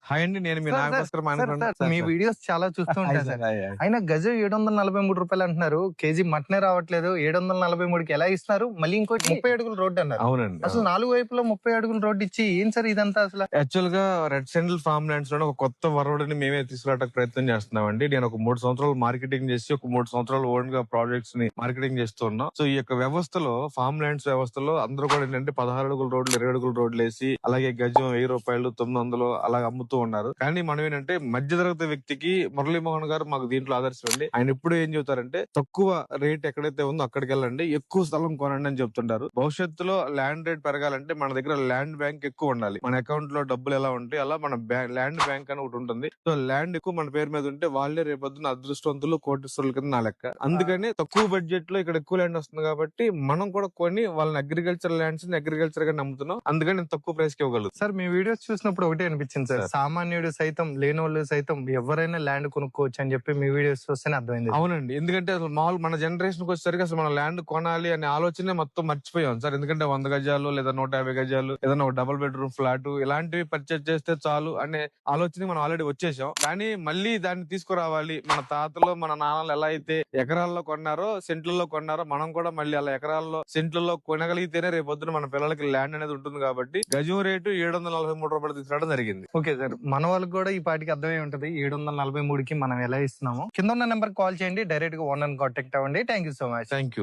Hi అండి. నేను మీ sir, sir, నాగభాస్కర్ sir, మాట్లాడుతున్నాను. సార్, సార్, మీ సార్. వీడియోస్ చాలా చూస్తూ హాయ్ ఉంటాను సార్. సార్. Hi, hi. అయినా గజం ₹743 అంటున్నారు. కేజీ మటనే రావట్లేదు. 743కి ఎలా ఇస్తున్నారు? మళ్ళీ ఇంకోటి 30 అడుగుల రోడ్డు అన్నారు. అవునండి. అసలు 4 వైపులా 30 అడుగుల రోడ్డు ఇచ్చి ఏం సార్ ఇదంతా అసలు? యాక్చువల్ గా రెడ్ సెంట్రల్ ఫార్మ్ ల్యాండ్స్ లో ఒక కొత్త వరవడిని మేమే తీసుకురావడానికి ప్రయత్నం చేస్తున్నామండి. నేను ఒక 3 సంవత్సరాలు మార్కెటింగ్ చేసి ఒక 3 సంవత్సరాలు ఓన్ గా ప్రాజెక్ట్స్ ని మార్కెటింగ్ చేస్తున్నాం. సో ఈ యొక్క వ్యవస్థలో ఫార్మ్ ల్యాండ్స్ వ్యవస్థలో అందరూ కూడా ఏంటంటే 16 అడుగుల రోడ్లు 20 అడుగుల రోడ్లు వేసి అలాగే గజం ₹1000 900 అలా అమ్ముతూ ఉన్నారు. కానీ మనం ఏంటంటే మధ్యతరగతి వ్యక్తికి మురళీమోహన్ గారు మాకు దీంట్లో ఆదర్శం అండి. ఆయన ఎప్పుడు ఏం చెబుతారంటే తక్కువ రేట్ ఎక్కడైతే ఉందో అక్కడికి వెళ్ళండి, ఎక్కువ స్థలం కొనండి అని చెప్తుంటారు. భవిష్యత్తులో ల్యాండ్ రేట్ పెరగాలంటే మన దగ్గర ల్యాండ్ బ్యాంక్ ఎక్కువ ఉండాలి. మన అకౌంట్ లో డబ్బులు ఎలా ఉంటాయి అలా మన ల్యాండ్ బ్యాంక్ అని ఒకటి ఉంటుంది. సో ల్యాండ్ ఎక్కువ మన పేరు మీద ఉంటే వాళ్ళే రేపొద్దున అదృష్టవంతులు కోటీశ్వరుల కింద నా లెక్క. అందుకని తక్కువ బడ్జెట్ లో ఇక్కడ ఎక్కువ ల్యాండ్ వస్తుంది కాబట్టి మనం కూడా కొని వాళ్ళని అగ్రికల్చర్ ల్యాండ్స్ ని అగ్రికల్చర్ గా నమ్ముతున్నాం. అందుకని నేను తక్కువ ప్రైస్ కి ఇవ్వగలుగుతాను. సార్, మీ వీడియోస్ చూసినప్పుడు ఒకటే అనిపించింది సార్. సార్. సామాన్యుడు సైతం లేనోళ్ళు సైతం ఎవరైనా ల్యాండ్ కొనుక్కోవచ్చు అని చెప్పి మీ వీడియోస్ చూస్తేనే అర్థమైంది. అవునండి. ఎందుకంటే అసలు మామూలు మన జనరేషన్ కి వచ్చేసరికి అసలు మనం ల్యాండ్ కొనాలి అనే ఆలోచనే మొత్తం మర్చిపోయాం సార్. ఎందుకంటే 100 గజాలు లేదా 150 గజాలు ఏదైనా ఒక డబుల్ బెడ్రూమ్ ఫ్లాట్ ఇలాంటివి పర్చేజ్ చేస్తే చాలు అనే ఆలోచన మనం ఆల్రెడీ వచ్చేసాం. కానీ మళ్ళీ దాన్ని తీసుకురావాలి. మన తాతలు మన నాన్నలు ఎలా అయితే ఎకరాల్లో కొన్నారో సెంట్లలో కొన్నారో మనం కూడా మళ్ళీ అలా ఎకరాల్లో సెంట్లలో కొనగలిగితేనే రేపు పొద్దున మన పిల్లలకి ల్యాండ్ అనేది ఉంటుంది కాబట్టి గజం రేటు ₹743 తీసుకురావడం జరిగింది. ఓకే సార్, మన వాళ్ళకి కూడా ఈ పాటికి అర్థమై ఉంటది 743కి మనం ఎలా ఇస్తున్నాము. కింద ఉన్న నెంబర్ కాల్ చేయండి, డైరెక్ట్ గా ఓనర్ కాంటాక్ట్ అవ్వండి. Thank you so much. Thank you.